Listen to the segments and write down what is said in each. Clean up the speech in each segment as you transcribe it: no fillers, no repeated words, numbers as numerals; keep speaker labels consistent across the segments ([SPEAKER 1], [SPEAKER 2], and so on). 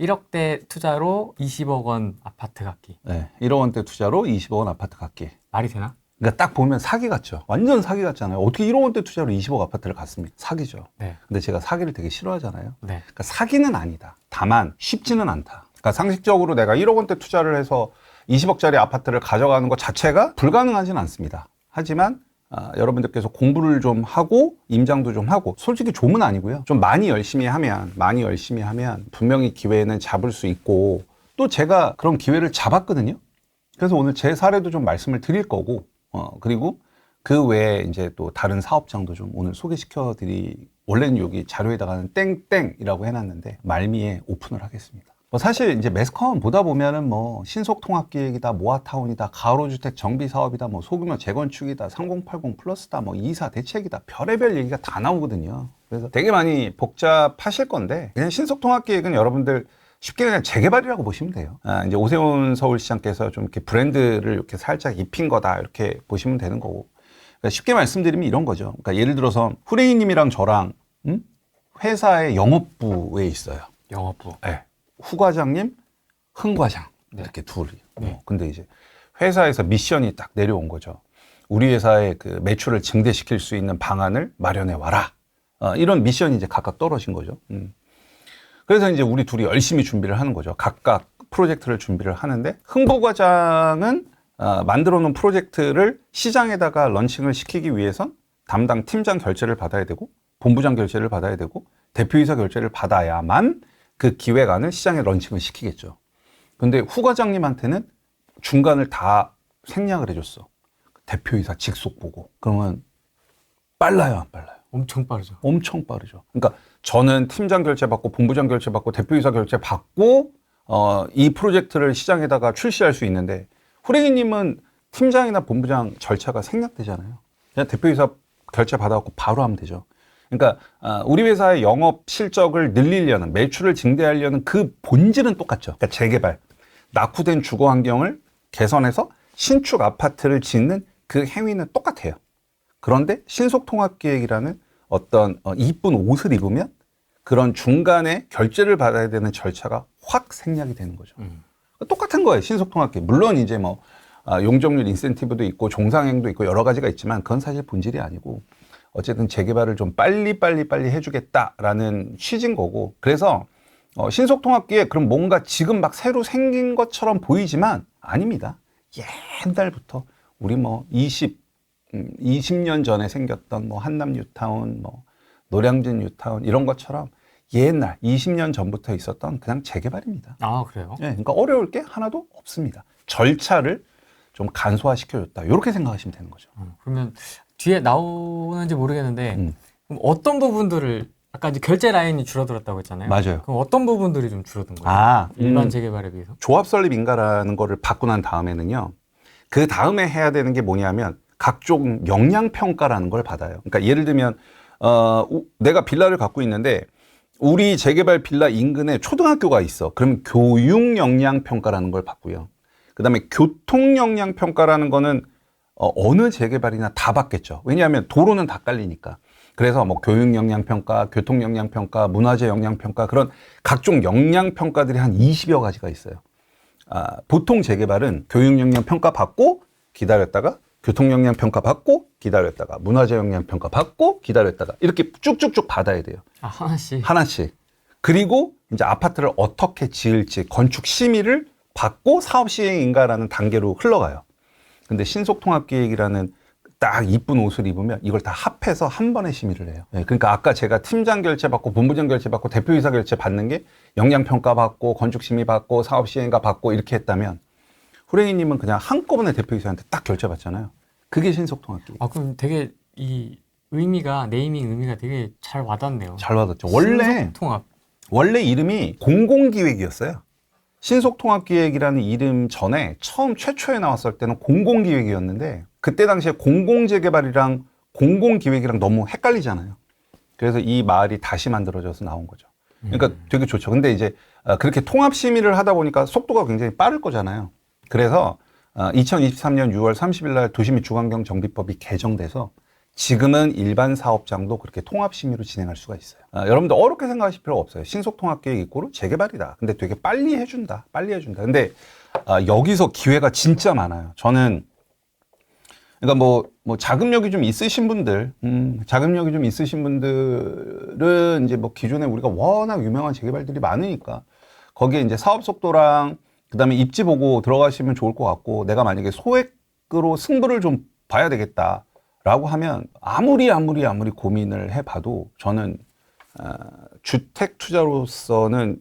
[SPEAKER 1] 1억대 투자로 20억 원 아파트 갖기.
[SPEAKER 2] 네, 1억 원대 투자로 20억 원 아파트 갖기.
[SPEAKER 1] 말이 되나?
[SPEAKER 2] 그러니까 딱 보면 사기 같죠. 완전 사기 같잖아요. 어떻게 1억 원대 투자로 20억 아파트를 갖습니까? 사기죠.
[SPEAKER 1] 네.
[SPEAKER 2] 근데 제가 사기를 되게 싫어하잖아요.
[SPEAKER 1] 네.
[SPEAKER 2] 그러니까 사기는 아니다. 다만 쉽지는 않다. 그러니까 상식적으로 내가 1억 원대 투자를 해서 20억짜리 아파트를 가져가는 것 자체가 불가능하진 않습니다. 하지만 여러분들께서 공부를 좀 하고 임장도 좀 하고 솔직히 좀은 아니고요. 좀 많이 열심히 하면 분명히 기회는 잡을 수 있고 또 제가 그런 기회를 잡았거든요. 그래서 오늘 제 사례도 좀 말씀을 드릴 거고 그리고 그 외에 이제 또 다른 사업장도 좀 오늘 소개시켜 원래는 여기 자료에다가는 땡땡이라고 해놨는데 말미에 오픈을 하겠습니다. 사실 이제 매스컴 보다 보면은 뭐 신속통합기획이다, 모아타운이다, 가로주택 정비사업이다, 뭐 소규모 재건축이다, 3080 플러스다, 뭐 이사 대책이다, 별의별 얘기가 다 나오거든요. 그래서 되게 많이 복잡하실 건데 그냥 신속통합기획은 여러분들 쉽게 그냥 재개발이라고 보시면 돼요. 이제 오세훈 서울시장께서 좀 이렇게 브랜드를 이렇게 살짝 입힌 거다 이렇게 보시면 되는 거고. 그러니까 쉽게 말씀드리면 이런 거죠. 그러니까 예를 들어서 후레이님이랑 저랑 회사의 영업부에 있어요.
[SPEAKER 1] 영업부.
[SPEAKER 2] 네. 후과장님, 흥과장 이렇게 둘이.
[SPEAKER 1] 네.
[SPEAKER 2] 근데 이제 회사에서 미션이 딱 내려온 거죠. 우리 회사의 그 매출을 증대시킬 수 있는 방안을 마련해 와라. 이런 미션이 이제 각각 떨어진 거죠. 그래서 이제 우리 둘이 열심히 준비를 하는 거죠. 각각 프로젝트를 준비를 하는데 흥부과장은 만들어 놓은 프로젝트를 시장에다가 런칭을 시키기 위해선 담당 팀장 결재를 받아야 되고 본부장 결재를 받아야 되고 대표이사 결재를 받아야만 그 기획안을 시장에 런칭을 시키겠죠. 근데 후과장님한테는 중간을 다 생략을 해줬어. 대표이사 직속 보고. 그러면 빨라요, 안 빨라요?
[SPEAKER 1] 엄청 빠르죠.
[SPEAKER 2] 엄청 빠르죠. 그러니까 저는 팀장 결제 받고 본부장 결제 받고 대표이사 결제 받고 이 프로젝트를 시장에다가 출시할 수 있는데 후랭이님은 팀장이나 본부장 절차가 생략되잖아요. 그냥 대표이사 결제 받아갖고 바로 하면 되죠. 그러니까 우리 회사의 영업 실적을 늘리려는 매출을 증대하려는 그 본질은 똑같죠. 그러니까 재개발, 낙후된 주거 환경을 개선해서 신축 아파트를 짓는 그 행위는 똑같아요. 그런데 신속통합기획이라는 어떤 이쁜 옷을 입으면 그런 중간에 결제를 받아야 되는 절차가 확 생략이 되는 거죠. 똑같은 거예요. 신속통합기획. 물론 이제 뭐 용적률 인센티브도 있고 종상행도 있고 여러 가지가 있지만 그건 사실 본질이 아니고 어쨌든 재개발을 좀 빨리 해주겠다라는 취지인 거고. 그래서 신속통합기획 그럼 뭔가 지금 막 새로 생긴 것처럼 보이지만 아닙니다. 옛날부터 우리 뭐 20년 전에 생겼던 뭐 한남 뉴타운, 뭐 노량진 뉴타운 이런 것처럼 옛날 20년 전부터 있었던 그냥 재개발입니다.
[SPEAKER 1] 아, 그래요?
[SPEAKER 2] 네, 그러니까 어려울 게 하나도 없습니다. 절차를 좀 간소화시켜줬다. 이렇게 생각하시면 되는 거죠.
[SPEAKER 1] 그러면 뒤에 나오는지 모르겠는데 그럼 어떤 부분들을 아까 이제 결제 라인이 줄어들었다고 했잖아요.
[SPEAKER 2] 맞아요.
[SPEAKER 1] 그럼 어떤 부분들이 좀 줄어든 거예요? 일반 재개발에 비해서?
[SPEAKER 2] 조합 설립 인가라는 거를 받고 난 다음에는요. 그 다음에 해야 되는 게 뭐냐면 각종 역량 평가라는 걸 받아요. 그러니까 예를 들면 내가 빌라를 갖고 있는데 우리 재개발 빌라 인근에 초등학교가 있어. 그러면 교육 역량 평가라는 걸 받고요. 그다음에 교통 역량 평가라는 거는 어느 재개발이나 다 받겠죠. 왜냐하면 도로는 다 깔리니까. 그래서 뭐 교육 역량 평가, 교통 역량 평가, 문화재 역량 평가 그런 각종 역량 평가들이 한 20여 가지가 있어요. 보통 재개발은 교육 역량 평가 받고 기다렸다가 교통 역량 평가 받고 기다렸다가 문화재 역량 평가 받고 기다렸다가 이렇게 쭉쭉쭉 받아야 돼요. 하나씩. 그리고 이제 아파트를 어떻게 지을지 건축 심의를 받고 사업 시행인가라는 단계로 흘러가요. 근데 신속통합기획이라는 딱 이쁜 옷을 입으면 이걸 다 합해서 한 번에 심의를 해요. 네, 그러니까 아까 제가 팀장 결제 받고 본부장 결제 받고 대표이사 결제 받는 게 역량평가 받고 건축심의 받고 사업시행가 받고 이렇게 했다면 후레이님은 그냥 한꺼번에 대표이사한테 딱 결제 받잖아요. 그게 신속통합기획.
[SPEAKER 1] 그럼 되게 이 의미가 네이밍 의미가 되게 잘 와닿네요.
[SPEAKER 2] 잘 와닿죠.
[SPEAKER 1] 신속통합.
[SPEAKER 2] 원래 이름이 공공기획이었어요. 신속통합기획이라는 이름 전에 처음 최초에 나왔을 때는 공공기획이었는데 그때 당시에 공공재개발이랑 공공기획이랑 너무 헷갈리잖아요. 그래서 이 말이 다시 만들어져서 나온 거죠. 그러니까 되게 좋죠. 근데 이제 그렇게 통합심의를 하다 보니까 속도가 굉장히 빠를 거잖아요. 그래서 2023년 6월 30일 날 도시 및 주거환경 정비법이 개정돼서 지금은 일반 사업장도 그렇게 통합 심의로 진행할 수가 있어요. 여러분들 어렵게 생각하실 필요가 없어요. 신속통합계획 이꼬르 재개발이다. 근데 되게 빨리 해준다. 근데 여기서 기회가 진짜 많아요. 저는 그러니까 뭐 자금력이 좀 있으신 분들, 은 이제 뭐 기존에 우리가 워낙 유명한 재개발들이 많으니까 거기에 이제 사업 속도랑 그다음에 입지 보고 들어가시면 좋을 것 같고, 내가 만약에 소액으로 승부를 좀 봐야 되겠다라고 하면 아무리 고민을 해봐도 저는 주택 투자로서는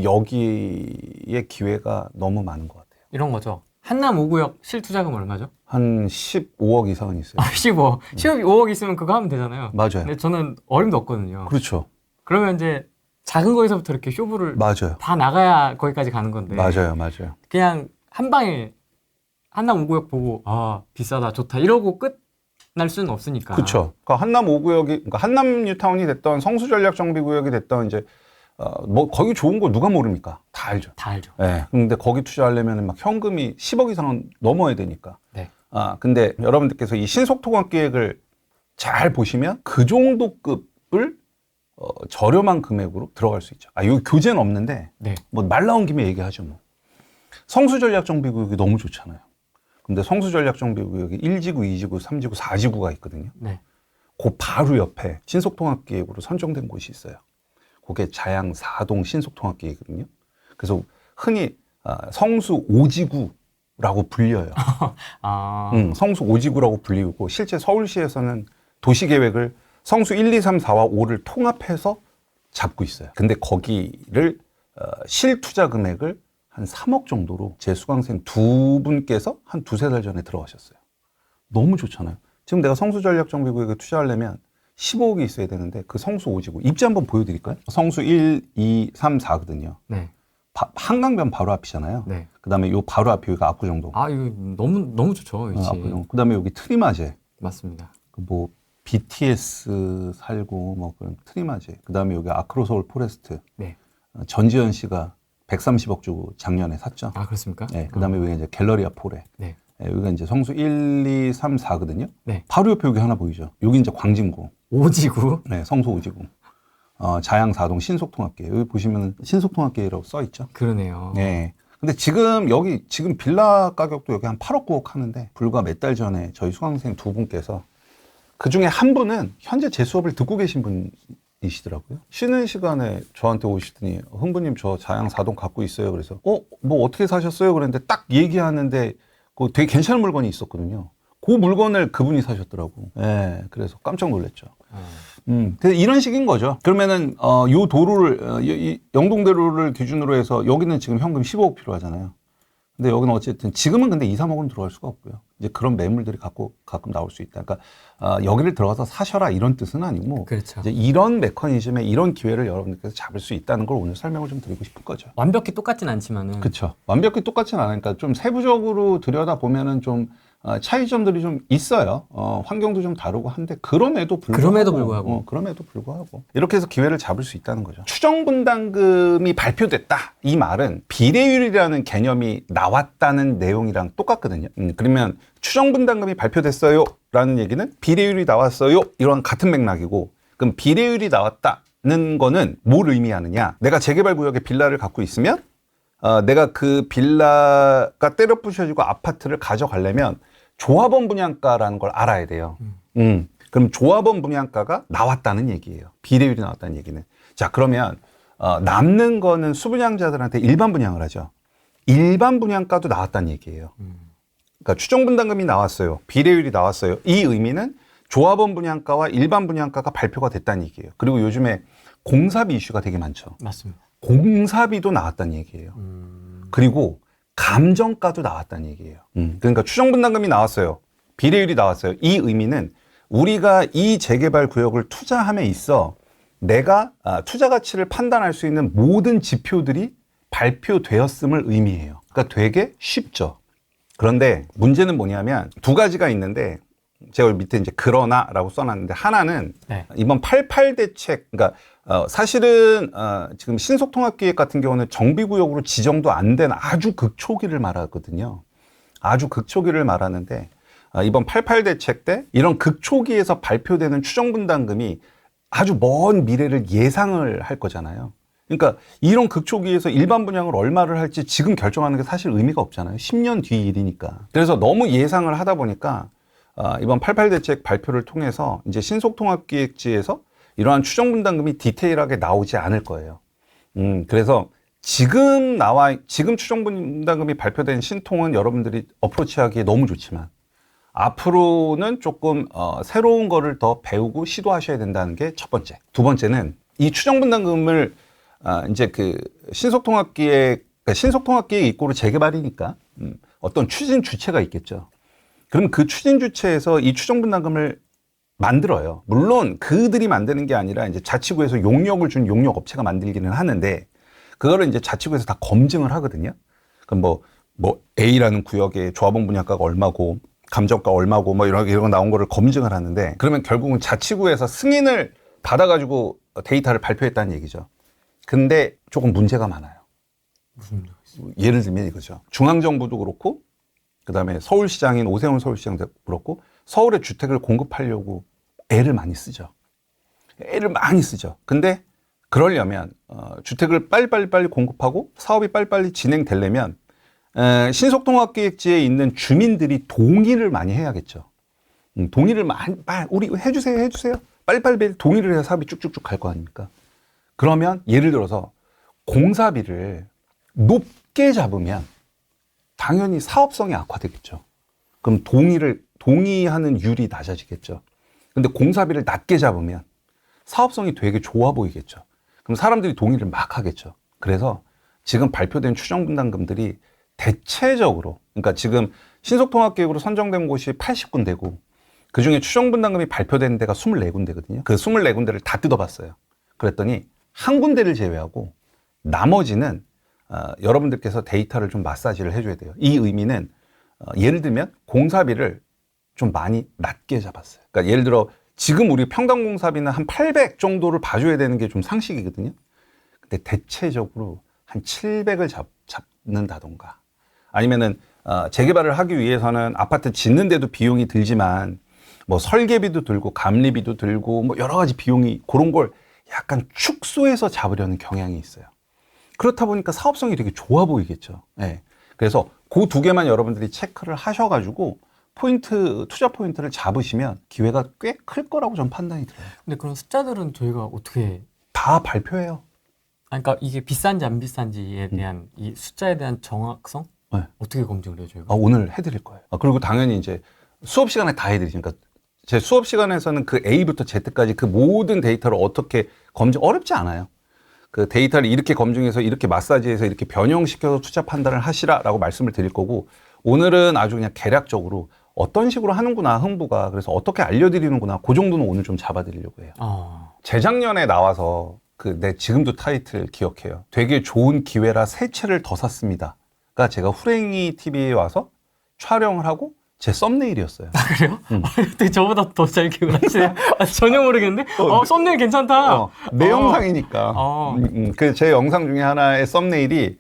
[SPEAKER 2] 여기에 기회가 너무 많은 것 같아요.
[SPEAKER 1] 이런 거죠. 한남 5구역 실투자금 얼마죠?
[SPEAKER 2] 한 15억 이상은 있어요.
[SPEAKER 1] 15억 있으면 그거 하면 되잖아요.
[SPEAKER 2] 맞아요.
[SPEAKER 1] 근데 저는 어림도 없거든요.
[SPEAKER 2] 그렇죠.
[SPEAKER 1] 그러면 이제 작은 거에서부터 이렇게 쇼부를
[SPEAKER 2] 맞아요.
[SPEAKER 1] 다 나가야 거기까지 가는 건데.
[SPEAKER 2] 맞아요.
[SPEAKER 1] 그냥 한 방에 한남 5구역 보고 비싸다 좋다 이러고 끝날 수는 없으니까.
[SPEAKER 2] 그렇죠. 그러니까 한남 5구역이, 그러니까 한남 뉴타운이 됐던 성수 전략 정비 구역이 됐던 이제 뭐 거기 좋은 거 누가 모릅니까? 다 알죠. 네. 근데 거기 투자하려면 막 현금이 10억 이상은 넘어야 되니까.
[SPEAKER 1] 네.
[SPEAKER 2] 근데 여러분들께서 이 신속통합 계획을 잘 보시면 그 정도 급을 저렴한 금액으로 들어갈 수 있죠. 여기 교재는 없는데
[SPEAKER 1] 네.
[SPEAKER 2] 뭐 말 나온 김에 얘기하죠 뭐. 성수 전략 정비 구역이 너무 좋잖아요. 근데 성수 전략 정비 구역이 1지구, 2지구, 3지구, 4지구가 있거든요.
[SPEAKER 1] 네.
[SPEAKER 2] 그 바로 옆에 신속통합 계획으로 선정된 곳이 있어요. 그게 자양 4동 신속통합 계획이거든요. 그래서 흔히 성수 5지구라고 불려요. 성수 5지구라고 불리고, 실제 서울시에서는 도시계획을 성수 1, 2, 3, 4와 5를 통합해서 잡고 있어요. 근데 거기를 실투자 금액을 한 3억 정도로 제 수강생 두 분께서 한 두세 달 전에 들어가셨어요. 너무 좋잖아요. 지금 내가 성수 전략 정비구역에 투자하려면 15억이 있어야 되는데 그 성수 5지구 입지 한번 보여드릴까요? 성수 1, 2, 3, 4거든요.
[SPEAKER 1] 네.
[SPEAKER 2] 한강변 바로 앞이잖아요.
[SPEAKER 1] 네.
[SPEAKER 2] 그다음에 요 바로 앞이 여기가 압구정동.
[SPEAKER 1] 이거 너무 좋죠.
[SPEAKER 2] 압구정. 그다음에 여기 트리마제.
[SPEAKER 1] 맞습니다.
[SPEAKER 2] 뭐 BTS 살고 뭐 그런 트리마제. 그다음에 여기 아크로서울 포레스트.
[SPEAKER 1] 네.
[SPEAKER 2] 전지현 씨가 130억 주고 작년에 샀죠.
[SPEAKER 1] 그렇습니까?
[SPEAKER 2] 네. 그다음에 여기 이제 갤러리아 포레.
[SPEAKER 1] 네.
[SPEAKER 2] 여기가 이제 성수 1, 2, 3, 4거든요.
[SPEAKER 1] 네.
[SPEAKER 2] 바로 옆에 여기 하나 보이죠. 여기 이제 광진구.
[SPEAKER 1] 5지구.
[SPEAKER 2] 네, 성수 5지구. 자양 4동 신속통합계. 여기 보시면 신속통합계라고 써 있죠.
[SPEAKER 1] 그러네요.
[SPEAKER 2] 네. 근데 지금 빌라 가격도 여기 한 8억 9억 하는데, 불과 몇 달 전에 저희 수강생 두 분께서, 그 중에 한 분은 현재 제 수업을 듣고 계신 분이시더라고요. 쉬는 시간에 저한테 오시더니, 흥부님 저 자양 4동 갖고 있어요. 그래서 뭐 어떻게 사셨어요? 그랬는데 딱 얘기하는데 되게 괜찮은 물건이 있었거든요. 그 물건을 그분이 사셨더라고. 네, 그래서 깜짝 놀랐죠. 그래서 이런 식인 거죠. 그러면은 요 도로를 이 영동대로를 기준으로 해서 여기는 지금 현금 15억 필요하잖아요. 근데 여기는 어쨌든 지금은 근데 2, 3억은 들어갈 수가 없고요. 이제 그런 매물들이 가끔 나올 수 있다. 그러니까 여기를 들어가서 사셔라 이런 뜻은 아니고,
[SPEAKER 1] 그렇죠.
[SPEAKER 2] 이제 이런 메커니즘에 이런 기회를 여러분들께서 잡을 수 있다는 걸 오늘 설명을 좀 드리고 싶은 거죠.
[SPEAKER 1] 완벽히 똑같진 않지만은.
[SPEAKER 2] 그렇죠. 완벽히 똑같지는 않으니까 좀 세부적으로 들여다 보면은 좀 차이점들이 좀 있어요. 환경도 좀 다르고 한데 그럼에도 불구하고 이렇게 해서 기회를 잡을 수 있다는 거죠. 추정분담금이 발표됐다, 이 말은 비례율이라는 개념이 나왔다는 내용이랑 똑같거든요. 그러면 추정분담금이 발표됐어요 라는 얘기는 비례율이 나왔어요 이런 같은 맥락이고, 그럼 비례율이 나왔다는 거는 뭘 의미하느냐, 내가 재개발 구역에 빌라를 갖고 있으면 내가 그 빌라가 때려 부셔지고 아파트를 가져가려면 조합원 분양가라는 걸 알아야 돼요. 그럼 조합원 분양가가 나왔다는 얘기예요. 비례율이 나왔다는 얘기는. 자, 그러면 남는 거는 수분양자들한테 일반 분양을 하죠. 일반 분양가도 나왔다는 얘기예요. 그러니까 추정분담금이 나왔어요. 비례율이 나왔어요. 이 의미는 조합원 분양가와 일반 분양가가 발표가 됐다는 얘기예요. 그리고 요즘에 공사비 이슈가 되게 많죠.
[SPEAKER 1] 맞습니다.
[SPEAKER 2] 공사비도 나왔다는 얘기예요. 그리고 감정가도 나왔다는 얘기예요. 그러니까 추정분담금이 나왔어요. 비례율이 나왔어요. 이 의미는 우리가 이 재개발 구역을 투자함에 있어 내가 투자 가치를 판단할 수 있는 모든 지표들이 발표되었음을 의미해요. 그러니까 되게 쉽죠. 그런데 문제는 뭐냐면 두 가지가 있는데, 제가 밑에 이제 그러나라고 써놨는데, 하나는 이번 88 대책, 그러니까 사실은 지금 신속통합계획 같은 경우는 정비구역으로 지정도 안 된 아주 극초기를 말하거든요. 아주 극초기를 말하는데 이번 88 대책 때 이런 극초기에서 발표되는 추정분담금이 아주 먼 미래를 예상을 할 거잖아요. 그러니까 이런 극초기에서 일반 분양을 얼마를 할지 지금 결정하는 게 사실 의미가 없잖아요. 10년 뒤 일이니까. 그래서 너무 예상을 하다 보니까 이번 88 대책 발표를 통해서 이제 신속통합기획지에서 이러한 추정분담금이 디테일하게 나오지 않을 거예요. 그래서 지금 추정분담금이 발표된 신통은 여러분들이 어프로치하기에 너무 좋지만 앞으로는 조금 새로운 거를 더 배우고 시도하셔야 된다는 게 첫 번째. 두 번째는 이 추정분담금을 이제 그 신속통합기획 입고로 재개발이니까 어떤 추진 주체가 있겠죠. 그럼 그 추진 주체에서 이 추정분담금을 만들어요. 물론 그들이 만드는 게 아니라 이제 자치구에서 용역을 준 용역 업체가 만들기는 하는데 그거를 이제 자치구에서 다 검증을 하거든요. 그럼 뭐 A라는 구역의 조합원 분양가가 얼마고 감정가 얼마고 뭐 이런 거 나온 거를 검증을 하는데 그러면 결국은 자치구에서 승인을 받아가지고 데이터를 발표했다는 얘기죠. 근데 조금 문제가 많아요.
[SPEAKER 1] 무슨 문제가 있어요?
[SPEAKER 2] 예를 들면 이거죠. 중앙정부도 그렇고 그다음에 서울시장인 오세훈 서울시장도 그렇고 서울에 주택을 공급하려고 애를 많이 쓰죠. 근데 그러려면 주택을 빨리 공급하고 사업이 빨리 진행되려면 신속통합기획지에 있는 주민들이 동의를 많이 해야겠죠. 동의를 우리 해주세요. 빨리 동의를 해야 사업이 쭉쭉쭉 갈 거 아닙니까? 그러면 예를 들어서 공사비를 높게 잡으면 당연히 사업성이 악화되겠죠. 그럼 동의하는 율이 낮아지겠죠. 근데 공사비를 낮게 잡으면 사업성이 되게 좋아 보이겠죠. 그럼 사람들이 동의를 막 하겠죠. 그래서 지금 발표된 추정분담금들이 대체적으로, 그러니까 지금 신속통합계획으로 선정된 곳이 80군데고 그중에 추정분담금이 발표된 데가 24군데거든요. 그 24군데를 다 뜯어봤어요. 그랬더니 한 군데를 제외하고 나머지는 여러분들께서 데이터를 좀 마사지를 해줘야 돼요. 이 의미는 예를 들면 공사비를 좀 많이 낮게 잡았어요. 그러니까 예를 들어 지금 우리 평당 공사비는 한 800 정도를 봐줘야 되는 게 좀 상식이거든요. 근데 대체적으로 한 700을 잡는다던가 아니면은 재개발을 하기 위해서는 아파트 짓는데도 비용이 들지만 뭐 설계비도 들고 감리비도 들고 뭐 여러 가지 비용이 그런 걸 약간 축소해서 잡으려는 경향이 있어요. 그렇다 보니까 사업성이 되게 좋아 보이겠죠. 네. 그래서 그 두 개만 여러분들이 체크를 하셔가지고 투자 포인트를 잡으시면 기회가 꽤 클 거라고 전 판단이 들어요.
[SPEAKER 1] 근데 그런 숫자들은 저희가 어떻게
[SPEAKER 2] 다 발표해요.
[SPEAKER 1] 그러니까 이게 비싼지 안 비싼지에 대한 이 숫자에 대한 정확성
[SPEAKER 2] 네.
[SPEAKER 1] 어떻게 검증을 해요 저희가?
[SPEAKER 2] 오늘 해드릴 거예요. 그리고 당연히 이제 수업 시간에 다 해드리죠. 그러니까 제 수업 시간에서는 그 A부터 Z까지 그 모든 데이터를 어떻게 어렵지 않아요. 그 데이터를 이렇게 검증해서 이렇게 마사지해서 이렇게 변형시켜서 투자 판단을 하시라라고 말씀을 드릴 거고 오늘은 아주 그냥 개략적으로 어떤 식으로 하는구나 흥부가 그래서 어떻게 알려드리는구나 그 정도는 오늘 좀 잡아드리려고 해요. 재작년에 나와서 내 지금도 타이틀 기억해요. 되게 좋은 기회라 세 채를 더 샀습니다. 가 제가 후랭이 TV에 와서 촬영을 하고 제 썸네일이었어요.
[SPEAKER 1] 아, 그래요? 어떻게 저보다 더 잘 기억을 하시네요? 전혀 모르겠는데? 썸네일 괜찮다.
[SPEAKER 2] 내 영상이니까. 그 제 영상 중에 하나의 썸네일이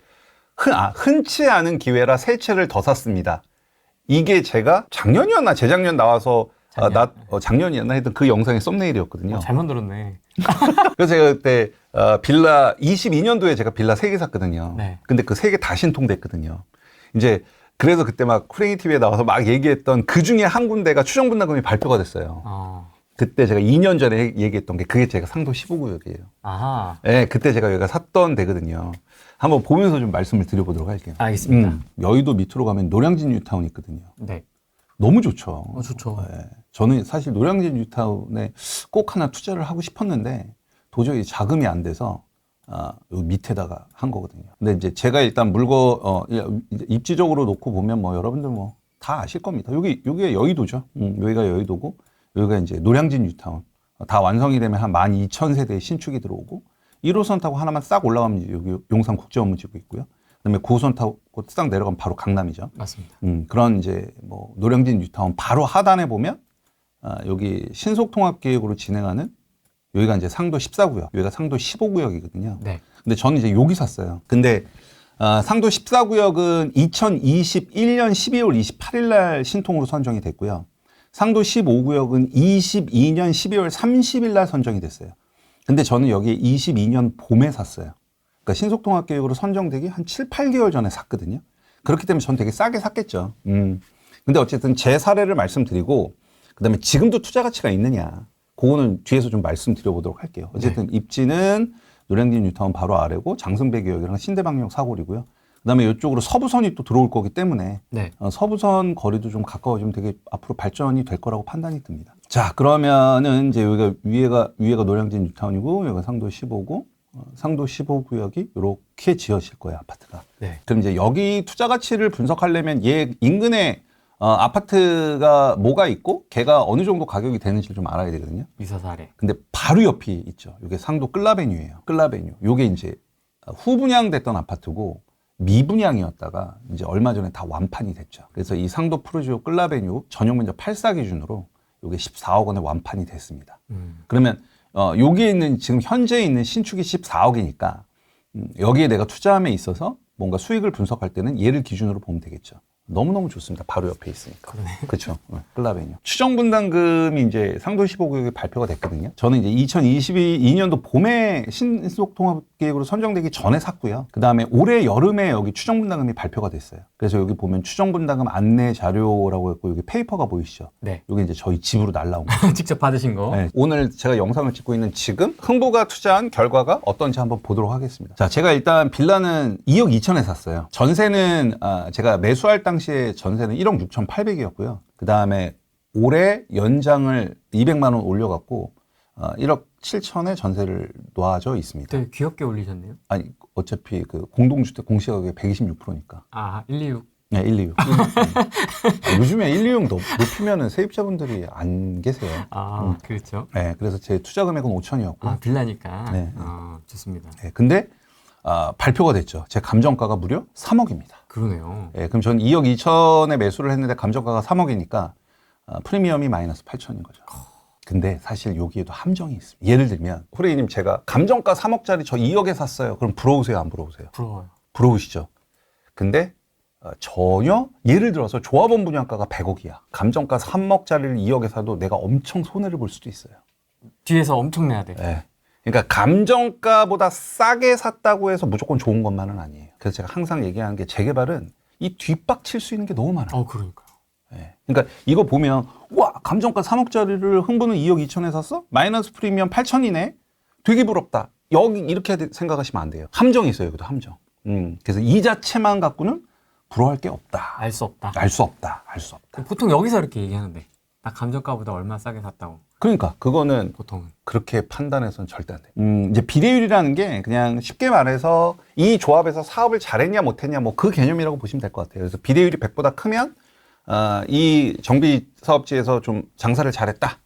[SPEAKER 2] 흔치 않은 기회라 세 채를 더 샀습니다. 이게 제가 작년이었나 재작년 나와서 작년이었나 했던 그 영상의 썸네일이었거든요.
[SPEAKER 1] 잘 만들었네.
[SPEAKER 2] 그래서 제가 그때 빌라 22년도에 제가 빌라 3개 샀거든요.
[SPEAKER 1] 네.
[SPEAKER 2] 근데 그 3개 다 신통됐거든요. 이제 그래서 그때 막 후랭이 TV에 나와서 막 얘기했던 그 중에 한 군데가 추정분담금이 발표가 됐어요. 그때 제가 2년 전에 얘기했던 게 그게 제가 상도 15구역이에요.
[SPEAKER 1] 아하.
[SPEAKER 2] 네, 그때 제가 여기가 샀던 데거든요. 한번 보면서 좀 말씀을 드려보도록 할게요.
[SPEAKER 1] 알겠습니다.
[SPEAKER 2] 여의도 밑으로 가면 노량진 뉴타운 있거든요.
[SPEAKER 1] 네.
[SPEAKER 2] 너무 좋죠.
[SPEAKER 1] 좋죠.
[SPEAKER 2] 네. 저는 사실 노량진 뉴타운에 꼭 하나 투자를 하고 싶었는데 도저히 자금이 안 돼서 여기 밑에다가 한 거거든요. 근데 이제 제가 일단 입지적으로 놓고 보면 뭐 여러분들 뭐 다 아실 겁니다. 여기가 여의도죠. 여기가 여의도고 여기가 이제 노량진 뉴타운. 다 완성이 되면 한 12,000세대의 신축이 들어오고 1호선 타고 하나만 싹 올라가면 이제 여기 용산국제업무지구 있고요. 그다음에 9호선 타고 싹 내려가면 바로 강남이죠.
[SPEAKER 1] 맞습니다.
[SPEAKER 2] 그런 이제 뭐 노량진 뉴타운 바로 하단에 보면 여기 신속통합계획으로 진행하는 여기가 이제 상도 14구역, 여기가 상도 15구역이거든요.
[SPEAKER 1] 네.
[SPEAKER 2] 근데 저는 이제 여기 샀어요. 근데 상도 14구역은 2021년 12월 28일 날 신통으로 선정이 됐고요. 상도 15구역은 22년 12월 30일 날 선정이 됐어요. 근데 저는 여기 22년 봄에 샀어요. 그러니까 신속통합계획으로 선정되기 한 7, 8개월 전에 샀거든요. 그렇기 때문에 전 되게 싸게 샀겠죠. 근데 어쨌든 제 사례를 말씀드리고, 그 다음에 지금도 투자 가치가 있느냐. 그거는 뒤에서 좀 말씀드려보도록 할게요. 어쨌든 네. 입지는 노량진 뉴타운 바로 아래고 장승배기역이랑 신대방역 사거리고요. 그다음에 이쪽으로 서부선이 또 들어올 거기 때문에 네. 서부선 거리도 좀 가까워지면 되게 앞으로 발전이 될 거라고 판단이 듭니다. 자, 그러면은 이제 여기가 위에가 노량진 뉴타운이고 여기가 상도 15구, 상도 15구역이 이렇게 지어질 거예요, 아파트가. 네. 그럼 이제 여기 투자 가치를 분석하려면 얘 인근에 아파트가 뭐가 있고 걔가 어느 정도 가격이 되는지를 좀 알아야 되거든요.
[SPEAKER 1] 미사사례.
[SPEAKER 2] 근데 바로 옆이 있죠. 이게 상도 끌라베뉴예요. 끌라베뉴. 요게 이제 후분양됐던 아파트고 미분양이었다가 이제 얼마 전에 다 완판이 됐죠. 그래서 이 상도 프루지오 끌라베뉴 전용 면적 8사 기준으로 요게 14억 원에 완판이 됐습니다. 그러면 여기에 있는 지금 현재 있는 신축이 14억이니까 여기에 내가 투자함에 있어서 뭔가 수익을 분석할 때는 얘를 기준으로 보면 되겠죠. 너무너무 좋습니다. 바로 옆에 있으니까. 그러네. 그렇죠. 끌라베뉴. 추정 분담금이 이제 상도 15구역에 발표가 됐거든요. 저는 이제 2022년도 봄에 신속통합계획으로 선정되기 전에 샀고요. 그 다음에 올해 여름에 여기 추정 분담금이 발표가 됐어요. 그래서 여기 보면 추정 분담금 안내 자료라고 했고 여기 페이퍼가 보이시죠? 네. 여기 이제 저희 집으로 날라온 거.
[SPEAKER 1] 직접 받으신 거.
[SPEAKER 2] 네. 오늘 제가 영상을 찍고 있는 지금 흥부가 투자한 결과가 어떤지 한번 보도록 하겠습니다. 자, 제가 일단 빌라는 2억 2천에 샀어요. 전세는 제가 매수할 당시에 전세는 1억 6,800이었고요. 그 다음에 올해 연장을 200만 원 올려갖고 1억 7천에 전세를 놔져 있습니다.
[SPEAKER 1] 되게 귀엽게 올리셨네요.
[SPEAKER 2] 아니 어차피 그 공동주택 공시가격이 126%니까.
[SPEAKER 1] 아, 126.
[SPEAKER 2] 네, 126. 요즘에 126 높이면은 세입자분들이 안 계세요.
[SPEAKER 1] 아, 그렇죠.
[SPEAKER 2] 네, 그래서 제 투자 금액은 5천이었고.
[SPEAKER 1] 아, 빌라니까.
[SPEAKER 2] 네.
[SPEAKER 1] 좋습니다.
[SPEAKER 2] 네, 근데 발표가 됐죠. 제 감정가가 무려 3억입니다.
[SPEAKER 1] 그러네요.
[SPEAKER 2] 네, 그럼 전 2억 2천에 매수를 했는데 감정가가 3억이니까 프리미엄이 마이너스 8천인 거죠. 근데 사실 여기에도 함정이 있습니다. 예를 들면 호레이님 제가 감정가 3억짜리 저 2억에 샀어요. 그럼 부러우세요? 안 부러우세요?
[SPEAKER 1] 부러워요.
[SPEAKER 2] 부러우시죠? 근데 전혀 예를 들어서 조합원 분양가가 100억이야. 감정가 3억짜리를 2억에 사도 내가 엄청 손해를 볼 수도 있어요.
[SPEAKER 1] 뒤에서 엄청 내야 돼.
[SPEAKER 2] 네. 그러니까 감정가보다 싸게 샀다고 해서 무조건 좋은 것만은 아니에요. 그래서 제가 항상 얘기하는 게 재개발은 이 뒷박 칠 수 있는 게 너무 많아요.
[SPEAKER 1] 그러니까요.
[SPEAKER 2] 네. 그러니까 이거 보면 와 감정가 3억짜리를 흥부는 2억 2천에 샀어? 마이너스 프리미엄 8천이네? 되게 부럽다. 여기 이렇게 생각하시면 안 돼요. 함정이 있어요. 여기도 함정. 그래서 이 자체만 갖고는 부러워할 게 없다.
[SPEAKER 1] 알 수 없다.
[SPEAKER 2] 알 수 없다. 알 수 없다.
[SPEAKER 1] 보통 여기서 이렇게 얘기하는데 나 감정가보다 얼마 싸게 샀다고.
[SPEAKER 2] 그러니까 그거는
[SPEAKER 1] 보통은
[SPEAKER 2] 그렇게 판단해서는 절대 안 돼. 이제 비례율이라는 게 그냥 쉽게 말해서 이 조합에서 사업을 잘했냐 못했냐 뭐 그 개념이라고 보시면 될 것 같아요. 그래서 비례율이 100보다 크면 이 정비 사업지에서 좀 장사를 잘했다.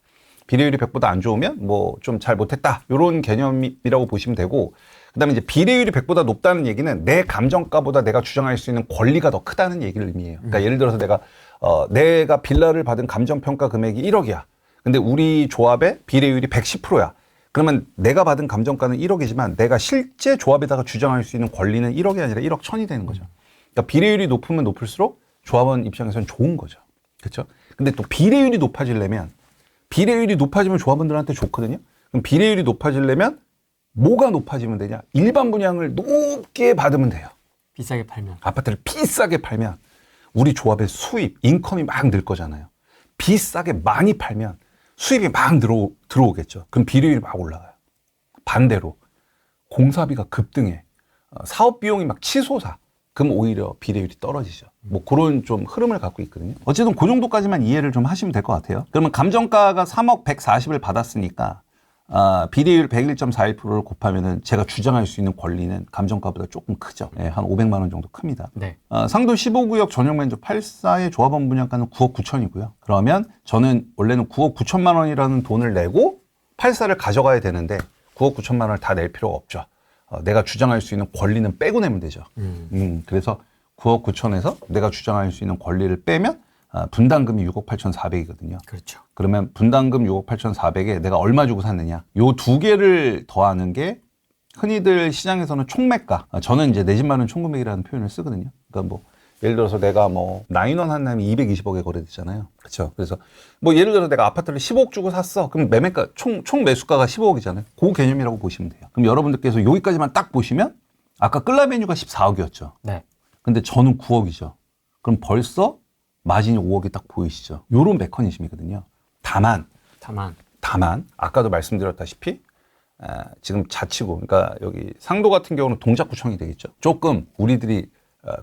[SPEAKER 2] 비례율이 100보다 안 좋으면 뭐 좀 잘 못했다. 이런 개념이라고 보시면 되고, 그다음에 이제 비례율이 100보다 높다는 얘기는 내 감정가보다 내가 주장할 수 있는 권리가 더 크다는 얘기를 의미해요. 그러니까 예를 들어서 내가 빌라를 받은 감정평가 금액이 1억이야. 근데 우리 조합의 비례율이 110%야. 그러면 내가 받은 감정가는 1억이지만 내가 실제 조합에다가 주장할 수 있는 권리는 1억이 아니라 1억 1천이 되는 거죠. 그러니까 비례율이 높으면 높을수록 조합원 입장에서는 좋은 거죠. 그렇죠? 근데 또 비례율이 높아지려면 조합원들한테 좋거든요. 그럼 비례율이 높아지려면 뭐가 높아지면 되냐? 일반 분양을 높게 받으면 돼요.
[SPEAKER 1] 비싸게 팔면.
[SPEAKER 2] 아파트를 비싸게 팔면 우리 조합의 수입, 인컴이 막 늘 거잖아요. 비싸게 많이 팔면 수입이 막 들어오겠죠. 그럼 비례율이 막 올라가요. 반대로 공사비가 급등해. 사업 비용이 막 치솟아. 그럼 오히려 비례율이 떨어지죠. 뭐 그런 좀 흐름을 갖고 있거든요. 어쨌든 그 정도까지만 이해를 좀 하시면 될 것 같아요. 그러면 감정가가 3억 140을 받았으니까 비례율 101.41%를 곱하면은 제가 주장할 수 있는 권리는 감정가보다 조금 크죠. 네, 한 500만 원 정도 큽니다. 네. 상도 15구역 전용 면적 8사의 조합원 분양가는 9억 9천이고요. 그러면 저는 원래는 9억 9천만 원이라는 돈을 내고 8사를 가져가야 되는데 9억 9천만 원을 다 낼 필요가 없죠. 내가 주장할 수 있는 권리는 빼고 내면 되죠. 그래서 9억 9천에서 내가 주장할 수 있는 권리를 빼면 분담금이 6억 8,400이거든요.
[SPEAKER 1] 그렇죠.
[SPEAKER 2] 그러면 분담금 6억 8,400에 내가 얼마 주고 샀느냐? 요 두 개를 더하는 게 흔히들 시장에서는 총매가, 저는 이제 내 집 마련 총금액이라는 표현을 쓰거든요. 그러니까 뭐 예를 들어서 내가 뭐 라인원 한 남이 220억에 거래됐잖아요. 그렇죠. 그래서 뭐 예를 들어서 내가 아파트를 15억 주고 샀어. 그럼 매매가 총 매수가가 15억이잖아요. 그 개념이라고 보시면 돼요. 그럼 여러분들께서 여기까지만 딱 보시면 아까 끌라베뉴가 14억이었죠.
[SPEAKER 1] 네.
[SPEAKER 2] 근데 저는 9억이죠. 그럼 벌써 마진이 5억이 딱 보이시죠. 요런 메커니즘이거든요. 다만 아까도 말씀드렸다시피 지금 자치구, 그러니까 여기 상도 같은 경우는 동작구청이 되겠죠. 조금 우리들이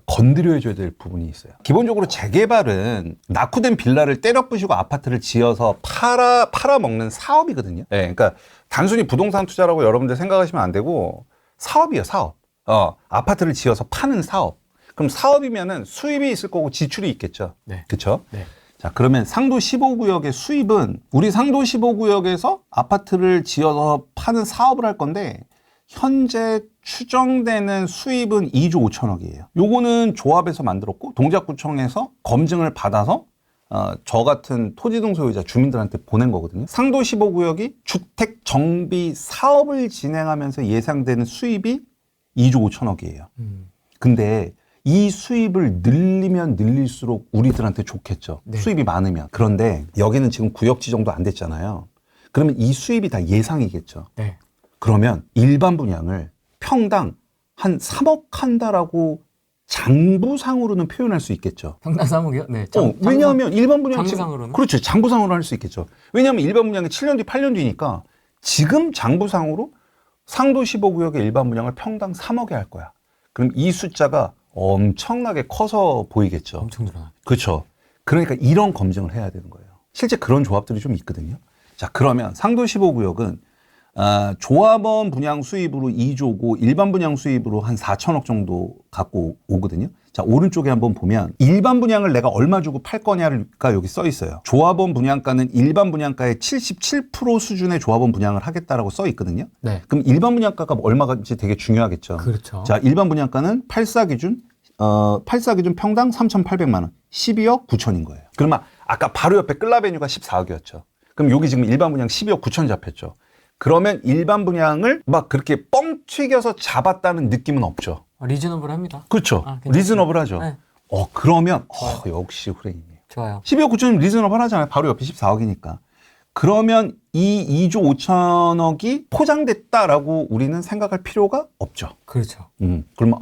[SPEAKER 2] 건드려줘야 될 부분이 있어요. 기본적으로 재개발은 낙후된 빌라를 때려 부시고 아파트를 지어서 팔아먹는 사업이거든요. 네, 그러니까 단순히 부동산 투자라고 여러분들 생각하시면 안 되고 사업이에요, 사업. 아파트를 지어서 파는 사업. 그럼 사업이면은 수입이 있을 거고 지출이 있겠죠.
[SPEAKER 1] 네.
[SPEAKER 2] 그렇죠?
[SPEAKER 1] 네.
[SPEAKER 2] 자, 그러면 상도 15구역의 수입은 우리 상도 15구역에서 아파트를 지어서 파는 사업을 할 건데 현재 추정되는 수입은 2조 5천억이에요. 요거는 조합에서 만들었고 동작구청에서 검증을 받아서 저 같은 토지등 소유자 주민들한테 보낸 거거든요. 상도 15구역이 주택 정비 사업을 진행하면서 예상되는 수입이 2조 5천억이에요. 근데 이 수입을 늘리면 늘릴수록 우리들한테 좋겠죠.
[SPEAKER 1] 네.
[SPEAKER 2] 수입이 많으면. 그런데 여기는 지금 구역 지정도 안 됐잖아요. 그러면 이 수입이 다 예상이겠죠.
[SPEAKER 1] 네.
[SPEAKER 2] 그러면 일반 분양을 평당 한 3억 한다라고 장부상으로는 표현할 수 있겠죠.
[SPEAKER 1] 평당 3억이요? 네.
[SPEAKER 2] 왜냐하면 일반 분양
[SPEAKER 1] 장부상으로는?
[SPEAKER 2] 그렇죠. 장부상으로 할 수 있겠죠. 왜냐하면 일반 분양이 7년 뒤, 8년 뒤니까 지금 장부상으로 상도 15구역의 일반 분양을 평당 3억에 할 거야. 그럼 이 숫자가 엄청나게 커서 보이겠죠.
[SPEAKER 1] 엄청 늘어나.
[SPEAKER 2] 그렇죠. 그러니까 이런 검증을 해야 되는 거예요. 실제 그런 조합들이 좀 있거든요. 자, 그러면 상도 15구역은 조합원 분양 수입으로 2조고 일반 분양 수입으로 한 4천억 정도 갖고 오거든요. 자, 오른쪽에 한번 보면 일반 분양을 내가 얼마 주고 팔 거냐가 여기 써 있어요. 조합원 분양가는 일반 분양가의 77% 수준의 조합원 분양을 하겠다라고 써 있거든요.
[SPEAKER 1] 네.
[SPEAKER 2] 그럼 일반 분양가가 얼마인지 되게 중요하겠죠.
[SPEAKER 1] 그렇죠.
[SPEAKER 2] 자, 일반 분양가는 8사 기준 평당 3,800만 원, 12억 9천인 거예요. 그러면 아까 바로 옆에 끌라베뉴가 14억이었죠. 그럼 여기 지금 일반 분양 12억 9천 잡혔죠. 그러면 일반 분양을 막 그렇게 뻥 튀겨서 잡았다는 느낌은 없죠.
[SPEAKER 1] 리즈너블합니다.
[SPEAKER 2] 그렇죠. 리즈너블하죠.
[SPEAKER 1] 네.
[SPEAKER 2] 그러면 역시 후레인이에요.
[SPEAKER 1] 좋아요.
[SPEAKER 2] 12억 9천이면 리즈너블 하잖아요. 바로 옆에 14억이니까. 그러면 이 2조 5천억이 포장됐다라고 우리는 생각할 필요가 없죠.
[SPEAKER 1] 그렇죠.
[SPEAKER 2] 그러면